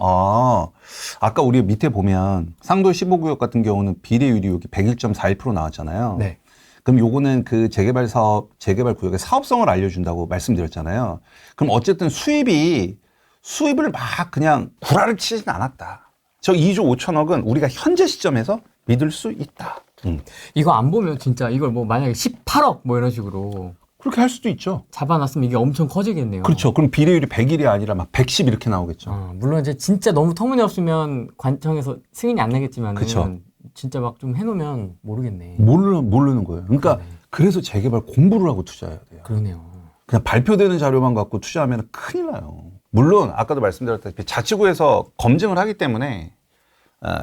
[SPEAKER 2] 아까 우리 밑에 보면 상도 15구역 같은 경우는 비례율이 여기 101.41% 나왔잖아요.
[SPEAKER 1] 네.
[SPEAKER 2] 그럼 요거는 그 재개발 구역의 사업성을 알려준다고 말씀드렸잖아요. 그럼 어쨌든 수입을 막 그냥 구라를 치진 않았다. 저 2조 5천억은 우리가 현재 시점에서 믿을 수 있다.
[SPEAKER 1] 이거 안 보면 진짜 이걸 뭐 만약에 18억 뭐 이런 식으로
[SPEAKER 2] 그렇게 할 수도 있죠.
[SPEAKER 1] 잡아놨으면 이게 엄청 커지겠네요.
[SPEAKER 2] 그렇죠. 그럼 비례율이 100일이 아니라 막 110 이렇게 나오겠죠.
[SPEAKER 1] 물론 이제 진짜 너무 터무니없으면 관청에서 승인이 안 나겠지만
[SPEAKER 2] 그쵸.
[SPEAKER 1] 진짜 막 좀 해놓으면 모르겠네.
[SPEAKER 2] 모르는 거예요. 그러니까
[SPEAKER 1] 그러네.
[SPEAKER 2] 그래서 재개발 공부를 하고 투자해야 돼요.
[SPEAKER 1] 그러네요.
[SPEAKER 2] 그냥 발표되는 자료만 갖고 투자하면 큰일 나요. 물론 아까도 말씀드렸다시피 자치구에서 검증을 하기 때문에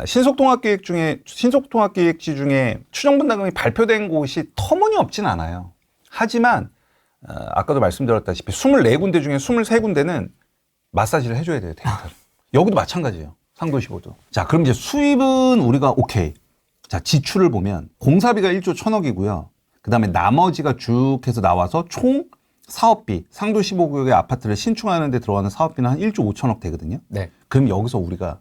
[SPEAKER 2] 신속통합계획지 중에 추정분담금이 발표된 곳이 터무니없진 않아요. 하지만 아까도 말씀드렸다시피 24군데 중에 23군데는 마사지를 해줘야 돼요. 데이터를. 여기도 마찬가지예요. 상도 15도. 자, 그럼 이제 수입은 우리가 오케이. 자, 지출을 보면 공사비가 1조 1천억이고요. 그 다음에 나머지가 쭉 해서 나와서 총 사업비, 상도 15구역의 아파트를 신축하는 데 들어가는 사업비는 한 1조 5천억 되거든요.
[SPEAKER 1] 네.
[SPEAKER 2] 그럼 여기서 우리가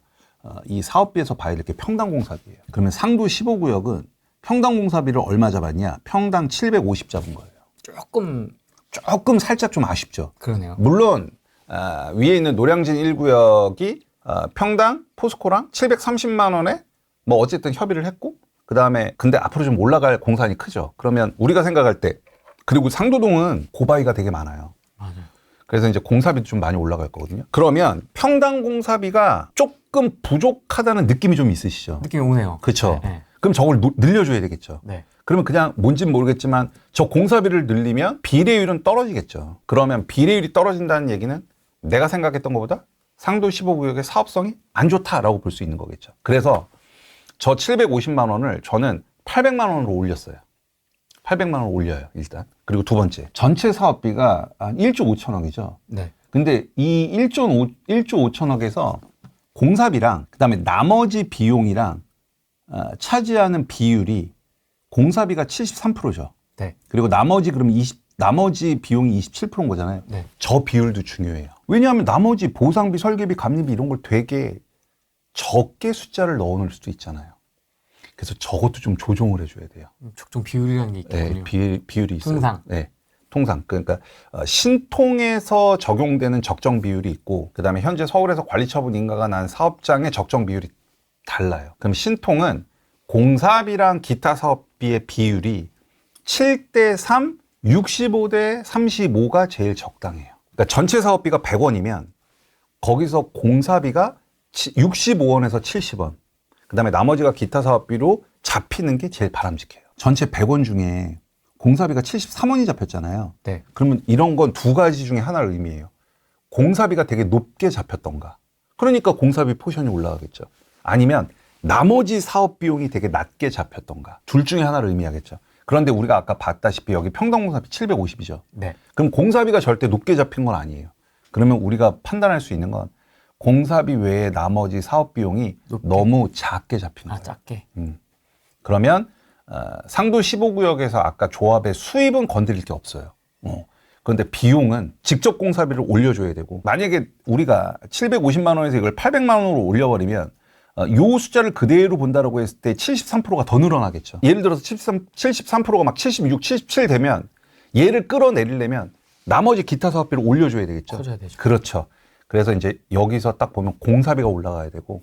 [SPEAKER 2] 이 사업비에서 봐야 될 게 평당 공사비예요. 그러면 상도 15구역은 평당 공사비를 얼마 잡았냐? 평당 750 잡은 거예요. 조금 살짝 좀 아쉽죠.
[SPEAKER 1] 그러네요.
[SPEAKER 2] 물론 위에 있는 노량진 1구역이 평당 포스코랑 730만 원에 뭐 어쨌든 협의를 했고 그 다음에 근데 앞으로 좀 올라갈 공산이 크죠. 그러면 우리가 생각할 때 그리고 상도동은 고바위가 되게 많아요.
[SPEAKER 1] 맞아요.
[SPEAKER 2] 그래서 이제 공사비도 좀 많이 올라갈 거거든요. 그러면 평당 공사비가 조금 부족하다는 느낌이 좀 있으시죠?
[SPEAKER 1] 느낌이 오네요.
[SPEAKER 2] 그렇죠.
[SPEAKER 1] 네.
[SPEAKER 2] 그럼 저걸 늘려줘야 되겠죠.
[SPEAKER 1] 네.
[SPEAKER 2] 그러면 그냥 뭔진 모르겠지만 저 공사비를 늘리면 비례율은 떨어지겠죠. 그러면 비례율이 떨어진다는 얘기는 내가 생각했던 것보다 상도 15구역의 사업성이 안 좋다라고 볼 수 있는 거겠죠. 그래서 저 750만 원을 저는 800만 원으로 올렸어요. 800만 원 올려요, 일단. 그리고 두 번째. 전체 사업비가 한 1조 5천억이죠.
[SPEAKER 1] 네.
[SPEAKER 2] 근데 이 1조 5천억에서 공사비랑 그다음에 나머지 비용이랑 차지하는 비율이 공사비가 73%죠.
[SPEAKER 1] 네.
[SPEAKER 2] 그리고 나머지 비용이 27%인 거잖아요.
[SPEAKER 1] 네.
[SPEAKER 2] 저 비율도 중요해요. 왜냐하면 나머지 보상비, 설계비, 감리비 이런 걸 되게 적게 숫자를 넣어 놓을 수도 있잖아요. 그래서 저것도 좀 조정을 해줘야 돼요.
[SPEAKER 1] 적정 비율이라는 게 있겠군요.
[SPEAKER 2] 네, 비율이 있어요.
[SPEAKER 1] 통상.
[SPEAKER 2] 네, 통상. 그러니까 신통에서 적용되는 적정 비율이 있고, 그다음에 현재 서울에서 관리처분 인가가 난 사업장의 적정 비율이 달라요. 그럼 신통은 공사비랑 기타 사업비의 비율이 7대3, 65대 35가 제일 적당해요. 그러니까 전체 사업비가 100원이면 거기서 공사비가 65원에서 70원. 그다음에 나머지가 기타 사업비로 잡히는 게 제일 바람직해요. 전체 100원 중에 공사비가 73원이 잡혔잖아요.
[SPEAKER 1] 네.
[SPEAKER 2] 그러면 이런 건 두 가지 중에 하나를 의미해요. 공사비가 되게 높게 잡혔던가. 그러니까 공사비 포션이 올라가겠죠. 아니면 나머지 사업 비용이 되게 낮게 잡혔던가. 둘 중에 하나를 의미하겠죠. 그런데 우리가 아까 봤다시피 여기 평당공사비 750이죠.
[SPEAKER 1] 네.
[SPEAKER 2] 그럼 공사비가 절대 높게 잡힌 건 아니에요. 그러면 우리가 판단할 수 있는 건 공사비 외에 나머지 사업 비용이 너무 작게 잡힌 거예요.
[SPEAKER 1] 작게.
[SPEAKER 2] 그러면 상도 15구역에서 아까 조합의 수입은 건드릴 게 없어요. 그런데 비용은 직접 공사비를 올려줘야 되고, 만약에 우리가 750만 원에서 이걸 800만 원으로 올려버리면 요 숫자를 그대로 본다라고 했을 때 73%가 더 늘어나겠죠. 예를 들어서 73%가 막 76, 77 되면 얘를 끌어내리려면 나머지 기타 사업비를 올려줘야 되겠죠.
[SPEAKER 1] 커져야 되죠.
[SPEAKER 2] 그렇죠. 그래서 이제 여기서 딱 보면 공사비가 올라가야 되고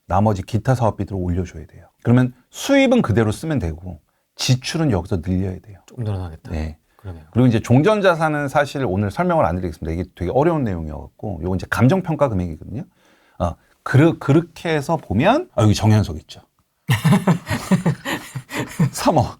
[SPEAKER 2] 나머지 기타 사업비들을 올려줘야 돼요. 그러면 수입은 그대로 쓰면 되고 지출은 여기서 늘려야 돼요.
[SPEAKER 1] 좀 늘어나겠다.
[SPEAKER 2] 네.
[SPEAKER 1] 그러네요.
[SPEAKER 2] 그리고 이제 종전자산은 사실 오늘 설명을 안 드리겠습니다. 이게 되게 어려운 내용이어갖고 요거 이제 감정평가 금액이거든요. 그렇게 해서 보면 여기 정현석 있죠. 3억.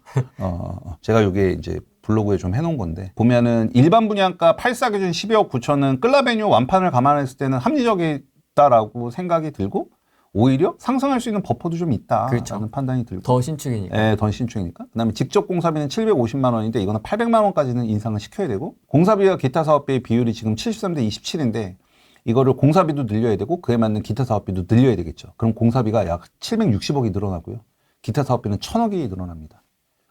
[SPEAKER 2] 제가 요게 이제 블로그에 좀 해놓은 건데, 보면은 일반 분양가 8사 기준 12억 9천은 끌라베뉴 완판을 감안했을 때는 합리적이다라고 생각이 들고, 오히려 상승할 수 있는 버퍼도 좀 있다라는
[SPEAKER 1] 그렇죠.
[SPEAKER 2] 판단이 들고.
[SPEAKER 1] 더 신축이니까.
[SPEAKER 2] 네, 더 신축이니까. 그다음에 직접 공사비는 750만 원인데 이거는 800만 원까지는 인상을 시켜야 되고, 공사비와 기타 사업비의 비율이 지금 73대 27인데 이거를 공사비도 늘려야 되고 그에 맞는 기타 사업비도 늘려야 되겠죠. 그럼 공사비가 약 760억이 늘어나고요. 기타 사업비는 1000억이 늘어납니다.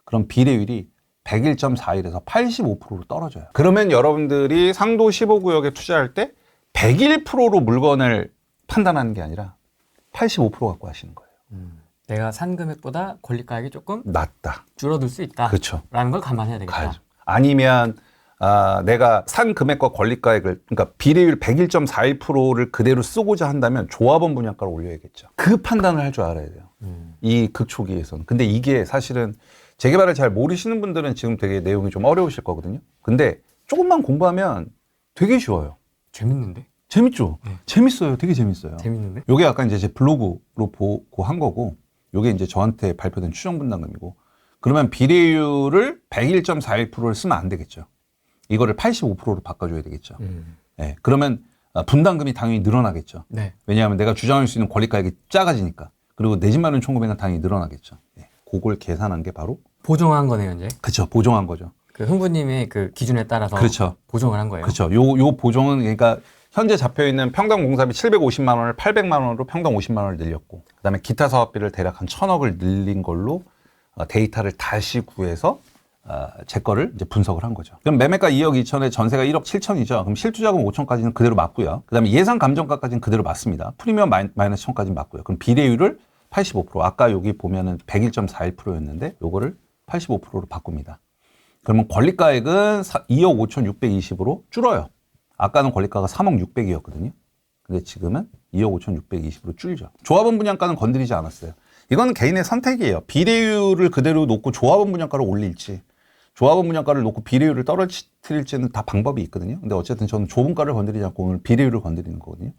[SPEAKER 2] 그럼 비례율이 101.41에서 85%로 떨어져요. 그러면 여러분들이 상도 15구역에 투자할 때 101%로 물건을 판단하는 게 아니라 85% 갖고 하시는 거예요.
[SPEAKER 1] 내가 산 금액보다 권리가액이 조금
[SPEAKER 2] 낮다.
[SPEAKER 1] 줄어들 수 있다.
[SPEAKER 2] 그렇죠.
[SPEAKER 1] 라는 걸 감안해야 되겠다.
[SPEAKER 2] 가야죠. 아니면 내가 산 금액과 권리가액을, 그러니까 비례율 101.41%를 그대로 쓰고자 한다면 조합원 분양가를 올려야겠죠. 그 판단을 할 줄 알아야 돼요. 이 극초기에서는. 근데 이게 사실은 재개발을 잘 모르시는 분들은 지금 되게 내용이 좀 어려우실 거거든요. 근데 조금만 공부하면 되게 쉬워요.
[SPEAKER 1] 재밌는데?
[SPEAKER 2] 재밌죠?
[SPEAKER 1] 네.
[SPEAKER 2] 재밌어요. 되게 재밌어요.
[SPEAKER 1] 재밌는데?
[SPEAKER 2] 요게 아까 이제 제 블로그로 보고 한 거고, 요게 이제 저한테 발표된 추정 분담금이고, 그러면 비례율을 101.41%를 쓰면 안 되겠죠. 이거를 85%로 바꿔줘야 되겠죠. 네, 그러면 분담금이 당연히 늘어나겠죠.
[SPEAKER 1] 네.
[SPEAKER 2] 왜냐하면 내가 주장할 수 있는 권리가액이 작아지니까. 그리고 내 집 마련 총금액은 당연히 늘어나겠죠. 네, 그걸 계산한 게 바로
[SPEAKER 1] 보정한 거네요, 이제.
[SPEAKER 2] 그렇죠. 보정한 거죠.
[SPEAKER 1] 그 흥부님의 그 기준에 따라서
[SPEAKER 2] 그렇죠.
[SPEAKER 1] 보정을 한 거예요.
[SPEAKER 2] 그렇죠. 요 보정은 그러니까 현재 잡혀 있는 평당 공사비 750만 원을 800만 원으로 평당 50만 원을 늘렸고, 그다음에 기타 사업비를 대략 한 1000억을 늘린 걸로 데이터를 다시 구해서 제 거를 이제 분석을 한 거죠. 그럼 매매가 2억 2천에 전세가 1억 7천이죠. 그럼 실투자금 5천까지는 그대로 맞고요. 그다음에 예상 감정가까지는 그대로 맞습니다. 프리미엄 마이너스 1천까지는 맞고요. 그럼 비례율을 85%. 아까 여기 보면은 101.41%였는데 요거를 85%로 바꿉니다. 그러면 권리가액은 2억 5,620으로 줄어요. 아까는 권리가가 3억 600이었거든요. 근데 지금은 2억 5,620으로 줄죠. 조합원 분양가는 건드리지 않았어요. 이거는 개인의 선택이에요. 비례율을 그대로 놓고 조합원 분양가를 올릴지, 조합원 분양가를 놓고 비례율을 떨어뜨릴지는 다 방법이 있거든요. 근데 어쨌든 저는 조분가를 건드리지 않고 오늘 비례율을 건드리는 거거든요.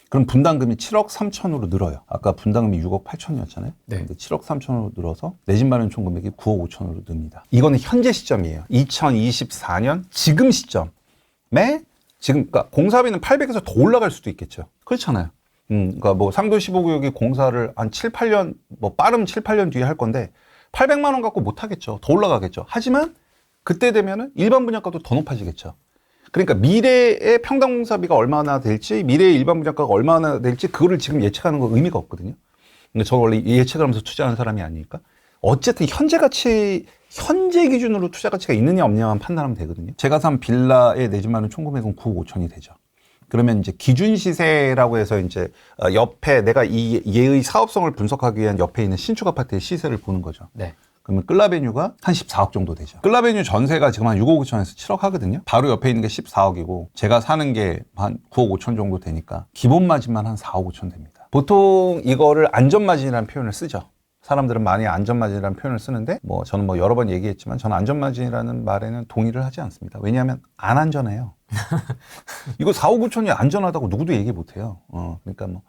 [SPEAKER 2] 그럼 분담금이 7억 3천으로 늘어요. 아까 분담금이 6억 8천이었잖아요.
[SPEAKER 1] 네.
[SPEAKER 2] 근데 7억 3천으로 늘어서 내 집 마련 총 금액이 9억 5천으로 늡니다. 이거는 현재 시점이에요. 2024년 지금 시점에 지금 그러니까 공사비는 800에서 더 올라갈 수도 있겠죠. 그렇잖아요. 그러니까 뭐 상도 15구역이 공사를 한 7, 8년 뭐 빠르면 7, 8년 뒤에 할 건데 800만 원 갖고 못 하겠죠. 더 올라가겠죠. 하지만 그때 되면은 일반 분양가도 더 높아지겠죠. 그러니까 미래의 평당 공사비가 얼마나 될지, 미래의 일반 분양가가 얼마나 될지 그거를 지금 예측하는 건 의미가 없거든요. 근데 저 원래 예측을 하면서 투자하는 사람이 아니니까. 어쨌든 현재 기준으로 투자 가치가 있느냐 없느냐만 판단하면 되거든요. 제가 산 빌라의 내 집 마련 총 금액은 9억 5천이 되죠. 그러면 이제 기준 시세라고 해서 이제 옆에 내가 이 얘의 사업성을 분석하기 위한 옆에 있는 신축 아파트의 시세를 보는 거죠.
[SPEAKER 1] 네.
[SPEAKER 2] 그러면 끌라베뉴가 한 14억 정도 되죠. 끌라베뉴 전세가 지금 한 6억 5천에서 7억 하거든요. 바로 옆에 있는 게 14억이고 제가 사는 게 한 9억 5천 정도 되니까 기본 마진만 한 4억 5천 됩니다. 보통 이거를 안전마진이라는 표현을 쓰죠. 사람들은 많이 안전마진이라는 표현을 쓰는데 뭐 저는 뭐 여러 번 얘기했지만 저는 안전마진이라는 말에는 동의를 하지 않습니다. 왜냐하면 안 안전해요. 이거 4억 5천이 안전하다고 누구도 얘기 못해요. 그러니까 뭐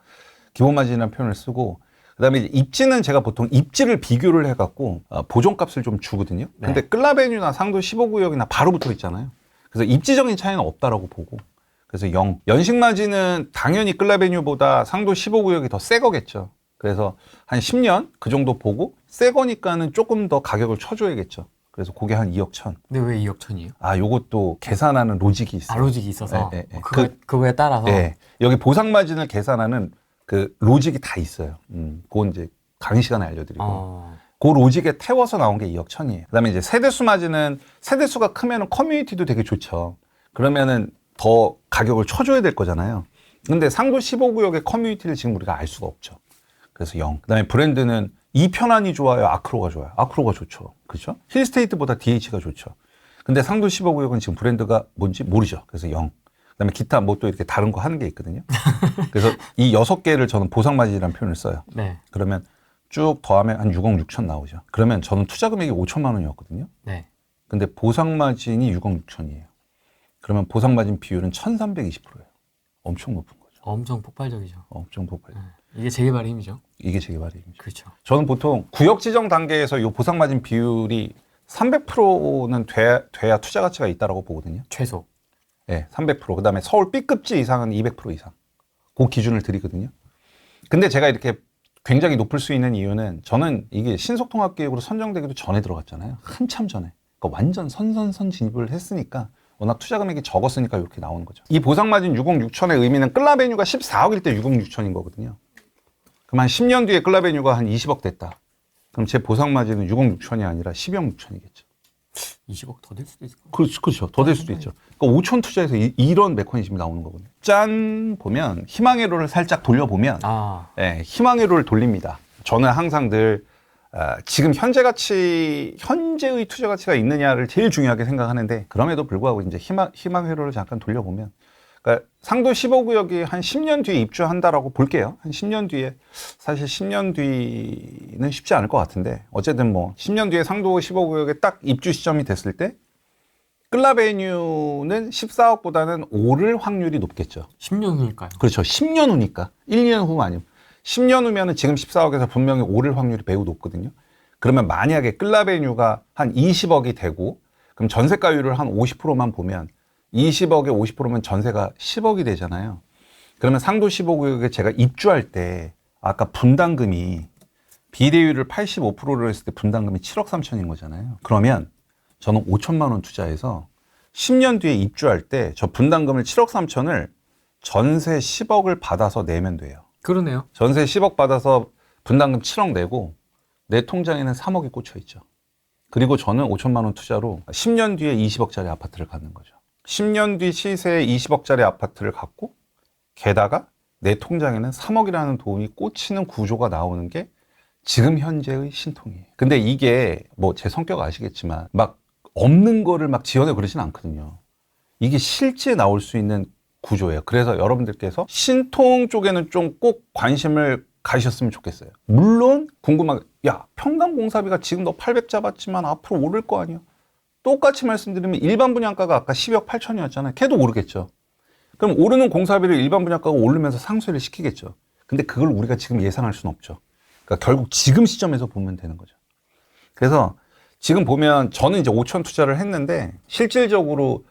[SPEAKER 2] 기본마진이라는 표현을 쓰고 그다음에 입지는 제가 보통 입지를 비교를 해갖고 보존값을 좀 주거든요. 근데 끌라베뉴나 상도 15구역이나 바로 붙어 있잖아요. 그래서 입지적인 차이는 없다라고 보고 그래서 0. 연식마진은 당연히 끌라베뉴보다 상도 15구역이 더 새 거겠죠. 그래서 한 10년 그 정도 보고 새 거니까는 조금 더 가격을 쳐줘야겠죠. 그래서 그게 한 2억 천.
[SPEAKER 1] 근데 왜 2억 천이에요?
[SPEAKER 2] 요것도 계산하는 로직이 있어요.
[SPEAKER 1] 로직이 있어서
[SPEAKER 2] 네.
[SPEAKER 1] 그거에 따라서.
[SPEAKER 2] 네. 여기 보상마진을 계산하는 그 로직이 다 있어요. 그건 이제 강의 시간에 알려드리고. 그 로직에 태워서 나온 게 2억 천이에요. 그 다음에 이제 세대수 마진은 세대수가 크면은 커뮤니티도 되게 좋죠. 그러면은 더 가격을 쳐줘야 될 거잖아요. 근데 상도 15구역의 커뮤니티를 지금 우리가 알 수가 없죠. 그래서 0. 그 다음에 브랜드는 이편안이 좋아요? 아크로가 좋아요? 아크로가 좋죠. 그렇죠? 힐스테이트보다 DH가 좋죠. 근데 상도 15구역은 지금 브랜드가 뭔지 모르죠. 그래서 0. 그 다음에 기타 뭐 또 이렇게 다른 거 하는 게 있거든요. 그래서 이 6개를 저는 보상마진이라는 표현을 써요.
[SPEAKER 1] 네.
[SPEAKER 2] 그러면 쭉 더하면 한 6억 6천 나오죠. 그러면 저는 투자 금액이 5천만 원이었거든요.
[SPEAKER 1] 네.
[SPEAKER 2] 근데 보상마진이 6억 6천이에요. 그러면 보상마진 비율은 1320%예요. 엄청 높은 거죠.
[SPEAKER 1] 엄청 폭발적이죠.
[SPEAKER 2] 엄청 폭발.
[SPEAKER 1] 이게 재개발의 힘이죠.
[SPEAKER 2] 이게 재개발의 힘이죠.
[SPEAKER 1] 그렇죠.
[SPEAKER 2] 저는 보통 구역 지정 단계에서 이 보상마진 비율이 300%는 돼야 투자 가치가 있다라고 보거든요.
[SPEAKER 1] 최소.
[SPEAKER 2] 네, 300%. 그다음에 서울 B급지 이상은 200% 이상. 그 기준을 드리거든요. 근데 제가 이렇게 굉장히 높을 수 있는 이유는 저는 이게 신속통합계획으로 선정되기도 전에 들어갔잖아요. 한참 전에. 그러니까 완전 선선선 진입을 했으니까 워낙 투자 금액이 적었으니까 이렇게 나오는 거죠. 이 보상마진 6억 6천의 의미는 끌라베뉴가 14억일 때 6억 6천인 거거든요. 그럼 한 10년 뒤에 끌라베뉴가 한 20억 됐다. 그럼 제 보상마진은 6억 6천이 아니라 12억 6천이겠죠.
[SPEAKER 1] 20억 더 될 수도 있을 것 같아요.
[SPEAKER 2] 그렇죠. 더 될 수도 있죠. 그러니까 5천 투자해서 이런 메커니즘이 나오는 거거든요. 짠 보면 희망회로를 살짝 돌려보면 네, 희망회로를 돌립니다. 저는 항상 늘 지금 현재의 투자 가치가 있느냐를 제일 중요하게 생각하는데 그럼에도 불구하고 이제 희망회로를 잠깐 돌려보면 그러니까 상도 15구역이 한 10년 뒤에 입주한다라고 볼게요. 한 10년 뒤에 사실 10년 뒤는 쉽지 않을 것 같은데 어쨌든 뭐 10년 뒤에 상도 15구역에 딱 입주 시점이 됐을 때 끌라베뉴는 14억보다는 오를 확률이 높겠죠.
[SPEAKER 1] 10년 후일까요?
[SPEAKER 2] 그렇죠. 10년 후니까. 1, 2년 후 아니면 10년 후면은 지금 14억에서 분명히 오를 확률이 매우 높거든요. 그러면 만약에 끌라베뉴가 한 20억이 되고 그럼 전세가율을 한 50%만 보면 20억에 50%면 전세가 10억이 되잖아요. 그러면 상도 15구역에 제가 입주할 때 아까 분담금이 비대율을 85%로 했을 때 분담금이 7억 3천인 거잖아요. 그러면 저는 5천만 원 투자해서 10년 뒤에 입주할 때 저 분담금을 7억 3천을 전세 10억을 받아서 내면 돼요.
[SPEAKER 1] 그러네요.
[SPEAKER 2] 전세 10억 받아서 분담금 7억 내고 내 통장에는 3억이 꽂혀 있죠. 그리고 저는 5천만 원 투자로 10년 뒤에 20억짜리 아파트를 갖는 거죠. 10년 뒤 시세에 20억짜리 아파트를 갖고 게다가 내 통장에는 3억이라는 돈이 꽂히는 구조가 나오는 게 지금 현재의 신통이에요. 근데 이게 뭐 제 성격 아시겠지만 막 없는 거를 막 지어내 그러진 않거든요. 이게 실제 나올 수 있는 구조예요. 그래서 여러분들께서 신통 쪽에는 좀 꼭 관심을 가셨으면 좋겠어요. 물론 궁금하게 야 평당 공사비가 지금 너 800 잡았지만 앞으로 오를 거 아니야. 똑같이 말씀드리면 일반 분양가가 아까 12억 8천이었잖아요. 걔도 오르겠죠. 그럼 오르는 공사비를 일반 분양가가 오르면서 상쇄를 시키겠죠. 근데 그걸 우리가 지금 예상할 수는 없죠. 그러니까 결국 지금 시점에서 보면 되는 거죠. 그래서 지금 보면 저는 이제 5천 투자를 했는데 실질적으로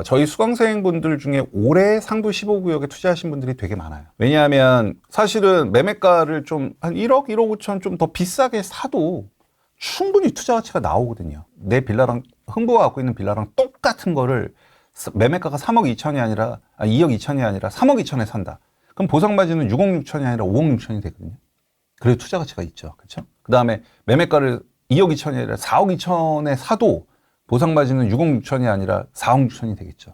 [SPEAKER 2] 저희 수강생분들 중에 올해 상도 15구역에 투자하신 분들이 되게 많아요. 왜냐하면 사실은 매매가를 좀 한 1억, 1억 5천 좀 더 비싸게 사도 충분히 투자 가치가 나오거든요. 내 빌라랑 흥부가 갖고 있는 빌라랑 똑같은 거를 매매가가 3억 2천이 아니라 2억 2천이 아니라 3억 2천에 산다. 그럼 보상받이는 6억 6천이 아니라 5억 6천이 되거든요. 그래도 투자 가치가 있죠. 그렇죠? 그다음에 매매가를 2억 2천이 아니라 4억 2천에 사도 보상받이는 6억 6천이 아니라 4억 6천이 되겠죠.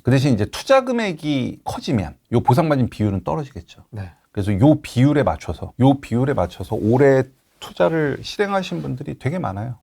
[SPEAKER 2] 그 대신 이제 투자 금액이 커지면 요 보상받은 비율은 떨어지겠죠.
[SPEAKER 1] 네.
[SPEAKER 2] 그래서 요 비율에 맞춰서 올해 투자를 실행하신 분들이 되게 많아요.